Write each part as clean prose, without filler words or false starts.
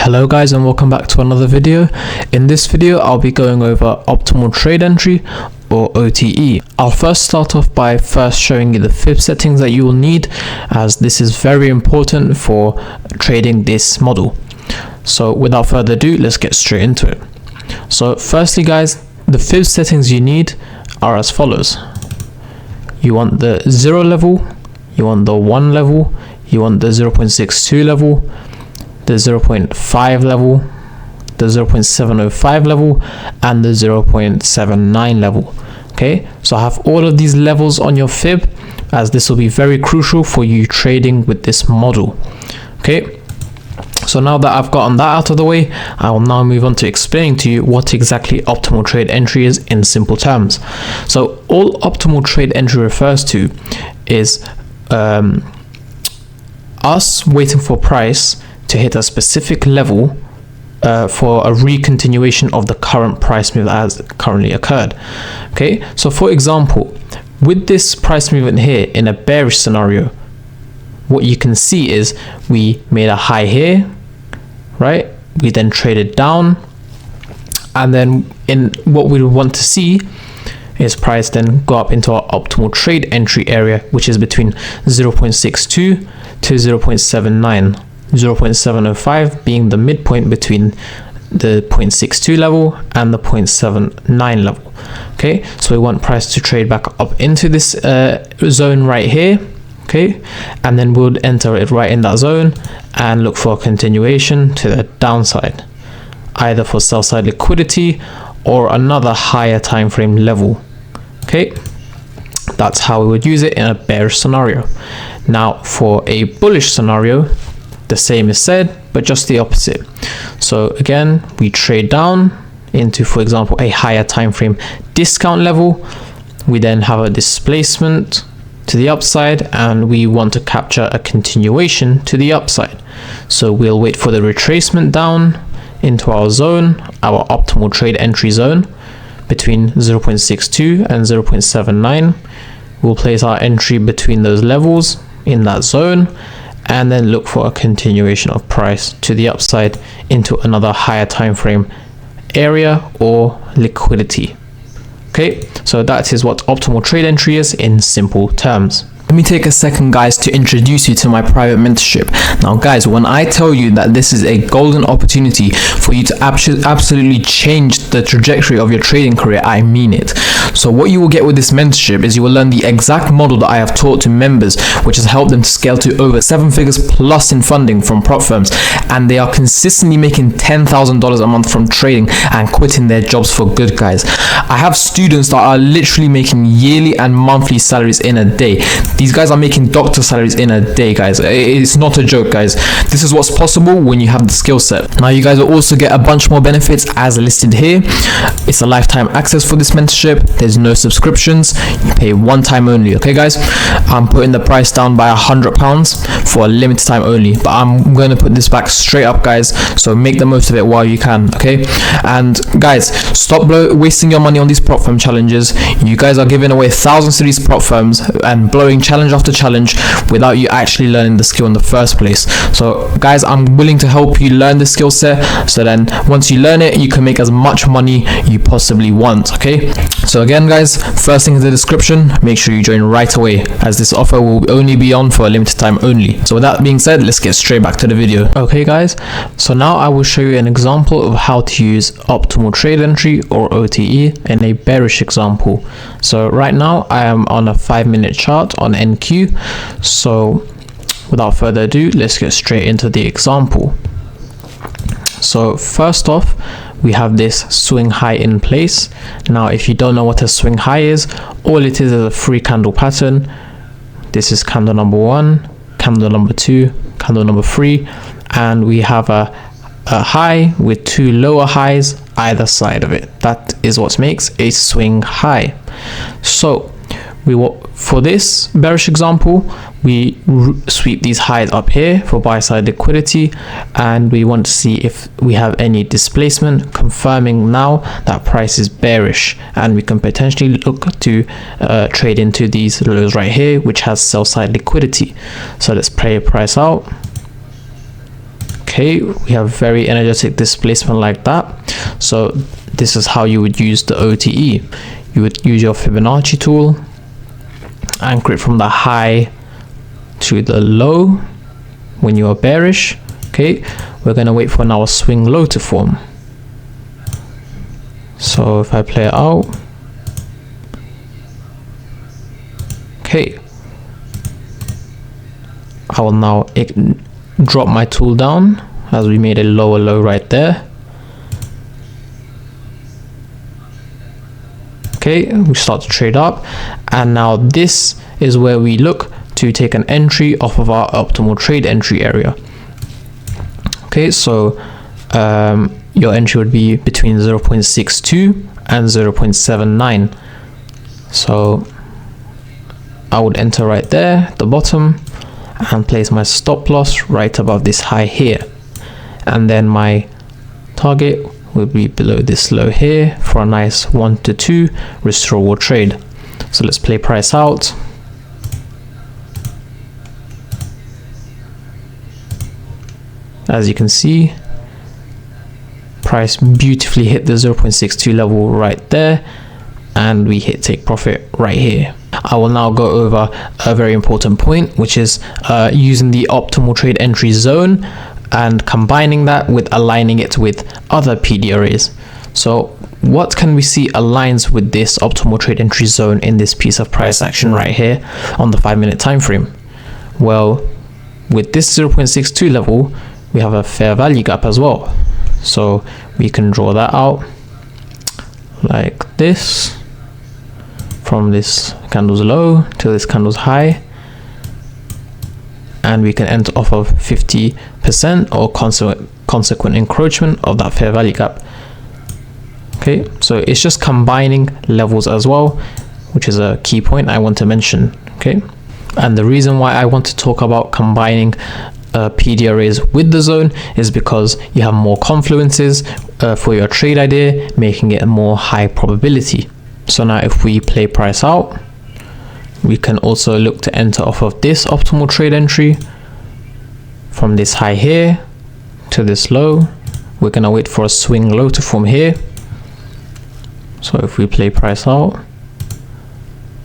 Hello guys, and welcome back to another video. In this video I'll be going over optimal trade entry, or OTE. I'll first start off by showing you the fib settings that you will need, as this is very important for trading this model. So without further ado, let's get straight into it. So firstly guys, the fib settings you need are as follows. You want the 0 level, you want the 1 level, you want the 0.62 level, the 0.5 level, the 0.705 level, and the 0.79 level. Okay, so I have all of these levels on your fib, as this will be very crucial for you trading with this model. Okay, so now that I've gotten that out of the way, I will now move on to explaining to you what exactly optimal trade entry is in simple terms. So all optimal trade entry refers to is us waiting for price to hit a specific level for a recontinuation of the current price move as currently occurred. Okay, so for example, with this price movement here in a bearish scenario, what you can see is we made a high here, right? We then traded down, and then in what we want to see is price then go up into our optimal trade entry area, which is between 0.62 to 0.79. 0.705 being the midpoint between the 0.62 level and the 0.79 level. Okay, so we want price to trade back up into this zone right here. Okay, and then we'll enter it right in that zone and look for a continuation to the downside, either for sell side liquidity or another higher time frame level. Okay, that's how we would use it in a bearish scenario. Now for a bullish scenario, the same is said, but just the opposite. So again, we trade down into, for example, a higher time frame discount level. We then have a displacement to the upside, and we want to capture a continuation to the upside. So we'll wait for the retracement down into our zone, our optimal trade entry zone between 0.62 and 0.79. We'll place our entry between those levels in that zone, and then look for a continuation of price to the upside into another higher time frame area or liquidity. Okay, so that is what optimal trade entry is in simple terms. Let me take a second guys to introduce you to my private mentorship. Now guys, when I tell you that this is a golden opportunity for you to absolutely change the trajectory of your trading career, I mean it. So what you will get with this mentorship is you will learn the exact model that I have taught to members, which has helped them to scale to over 7 figures plus in funding from prop firms, and they are consistently making $10,000 a month from trading and quitting their jobs for good, guys. I have students that are literally making yearly and monthly salaries in a day. These guys are making doctor salaries in a day, guys. It's not a joke, guys. This is what's possible when you have the skill set. Now you guys will also get a bunch more benefits as listed here. It's a lifetime access for this mentorship. There's no subscriptions. You pay one time only. Okay guys, I'm putting the price down by £100 for a limited time only, but I'm going to put this back straight up, guys, so make the most of it while you can. Okay, and guys, stop wasting your money on these prop firm challenges. You guys are giving away thousands to these prop firms and blowing challenge after challenge without you actually learning the skill in the first place. So guys, I'm willing to help you learn the skill set, so then once you learn it, you can make as much money you possibly want. Okay, so again guys, first thing in the description, make sure you join right away, as this offer will only be on for a limited time only. So with that being said, let's get straight back to the video. Okay guys, so now I will show you an example of how to use optimal trade entry, or OTE, in a bearish example. So right now I am on a 5-minute chart on NQ. So without further ado, let's get straight into the example. So first off, we have this swing high in place. Now if you don't know what a swing high is, all it is a free candle pattern. This is candle number 1, candle number 2, candle number 3, and we have a high with 2 lower highs either side of it. That is what makes a swing high. So for this bearish example, we sweep these highs up here for buy side liquidity, and we want to see if we have any displacement, confirming now that price is bearish, and we can potentially look to trade into these lows right here, which has sell side liquidity. So let's play a price out. Okay, we have very energetic displacement like that. So this is how you would use the OTE. You would use your Fibonacci tool, anchor it from the high to the low when you are bearish. Okay, we're going to wait for our swing low to form. So if I play it out, okay, I will now drop my tool down as we made a lower low right there. Okay, we start to trade up, and now this is where we look to take an entry off of our optimal trade entry area. Okay, so your entry would be between 0.62 and 0.79. So I would enter right there at the bottom and place my stop loss right above this high here, and then my target will be below this low here for a nice 1 to 2 restorable trade. So let's play price out. As you can see, price beautifully hit the 0.62 level right there, and we hit take profit right here. I will now go over a very important point, which is using the optimal trade entry zone and combining that with aligning it with other PDRAs. So what can we see aligns with this optimal trade entry zone in this piece of price action right here on the 5-minute time frame? Well, with this 0.62 level, we have a fair value gap as well. So we can draw that out like this, from this candle's low to this candle's high, and we can enter off of 50% or consequent encroachment of that fair value gap. Okay, so it's just combining levels as well, which is a key point I want to mention. Okay, and the reason why I want to talk about combining PDRAs with the zone is because you have more confluences for your trade idea, making it a more high probability. So now if we play price out, we can also look to enter off of this optimal trade entry from this high here to this low. We're gonna wait for a swing low to form here. So if we play price out,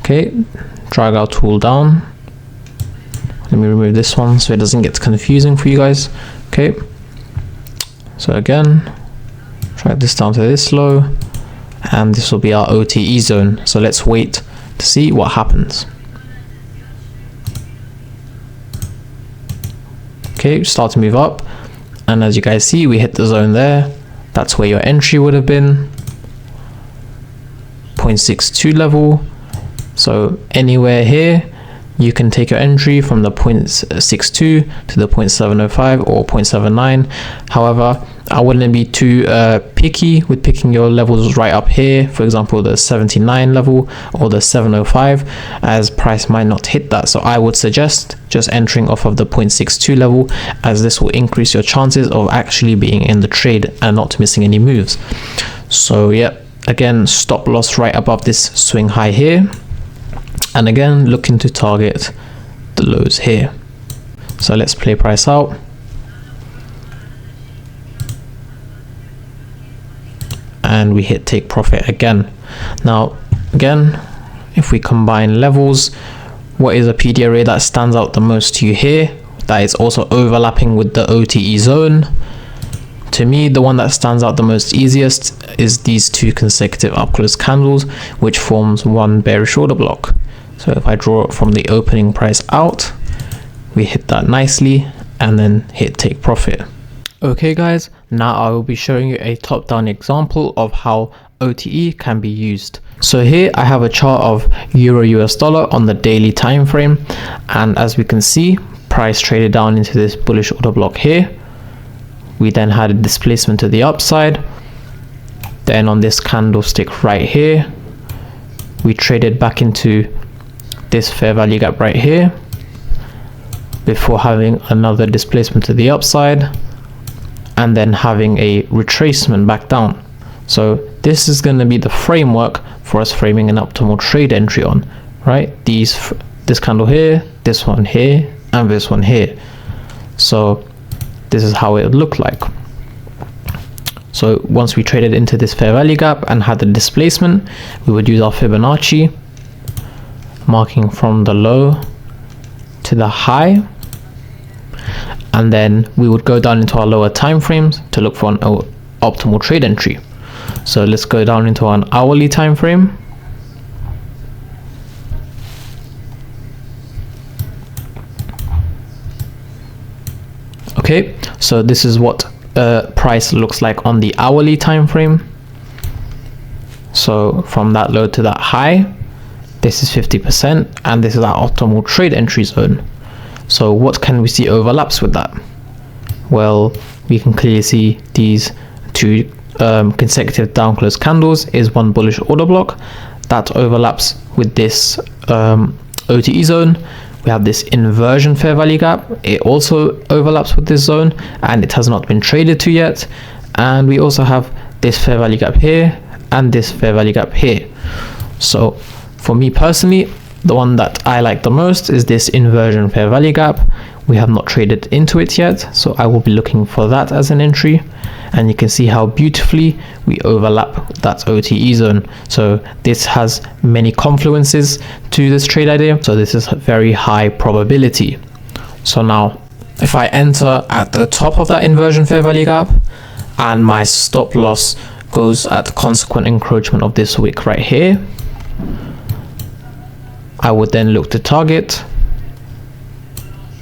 okay, drag our tool down. Let me remove this one so it doesn't get confusing for you guys. Okay, so again, drag this down to this low, and this will be our OTE zone. So let's wait to see what happens. Okay, start to move up, and as you guys see, we hit the zone there. That's where your entry would have been, 0.62 level. So anywhere here, you can take your entry from the 0.62 to the 0.705 or 0.79. However, I wouldn't be too picky with picking your levels right up here, for example the 79 level or the 705, as price might not hit that. So I would suggest just entering off of the 0.62 level, as this will increase your chances of actually being in the trade and not missing any moves. So yeah, again, stop loss right above this swing high here, and again looking to target the lows here. So let's play price out. And we hit take profit again. Now again, if we combine levels, what is a PDRA that stands out the most to you here, that is also overlapping with the OTE zone? To me, the one that stands out the most easiest is these two consecutive up close candles, which forms one bearish order block. So if I draw it from the opening price out, we hit that nicely and then hit take profit. Okay guys, now I will be showing you a top-down example of how OTE can be used. So here I have a chart of Euro US dollar on the daily time frame, and as we can see, price traded down into this bullish order block here. We then had a displacement to the upside. Then on this candlestick right here, we traded back into this fair value gap right here before having another displacement to the upside, and then having a retracement back down. So this is going to be the framework for us framing an optimal trade entry on, right? This candle here, this one here, and this one here. So this is how it would look like. So once we traded into this fair value gap and had the displacement, we would use our Fibonacci, marking from the low to the high, and then we would go down into our lower time frames to look for an optimal trade entry. So let's go down into an hourly time frame. Okay, so this is what price looks like on the hourly time frame. So from that low to that high, this is 50%, and this is our optimal trade entry zone. So what can we see overlaps with that? Well, we can clearly see these two consecutive down close candles is one bullish order block that overlaps with this OTE zone. We have this inversion fair value gap. It also overlaps with this zone, and it has not been traded to yet. And we also have this fair value gap here and this fair value gap here. So for me personally, the one that I like the most is this inversion fair value gap. We have not traded into it yet, so I will be looking for that as an entry. And you can see how beautifully we overlap that OTE zone. So this has many confluences to this trade idea, so this is a very high probability. So now if I enter at the top of that inversion fair value gap and my stop loss goes at the consequent encroachment of this wick right here, I would then look to target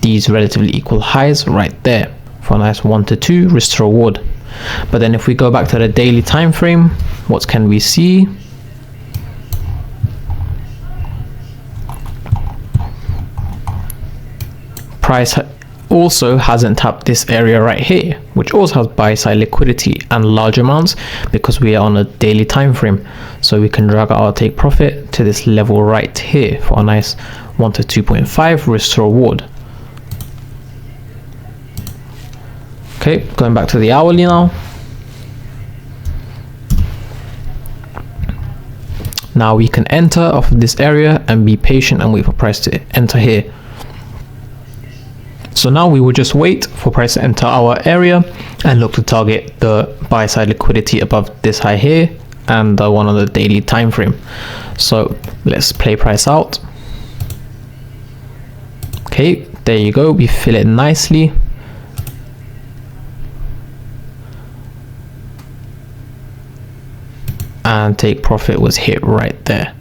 these relatively equal highs right there for a nice 1 to 2 risk to reward. But then if we go back to the daily time frame, what can we see? Price also hasn't tapped this area right here, which also has buy side liquidity and large amounts because we are on a daily time frame. So we can drag our take profit to this level right here for a nice 1 to 2.5 risk to reward. Okay, going back to the hourly now. Now we can enter off of this area and be patient and wait for price to enter here. So now we will just wait for price to enter our area and look to target the buy side liquidity above this high here and the one on the daily time frame. So let's play price out. Okay, there you go, we fill it nicely. And take profit was hit right there.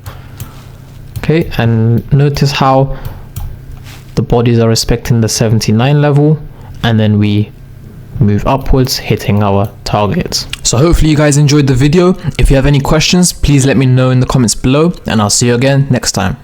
Okay, and notice how the bodies are respecting the 79 level, and then we move upwards, hitting our targets. So hopefully you guys enjoyed the video. If you have any questions, please let me know in the comments below, and I'll see you again next time.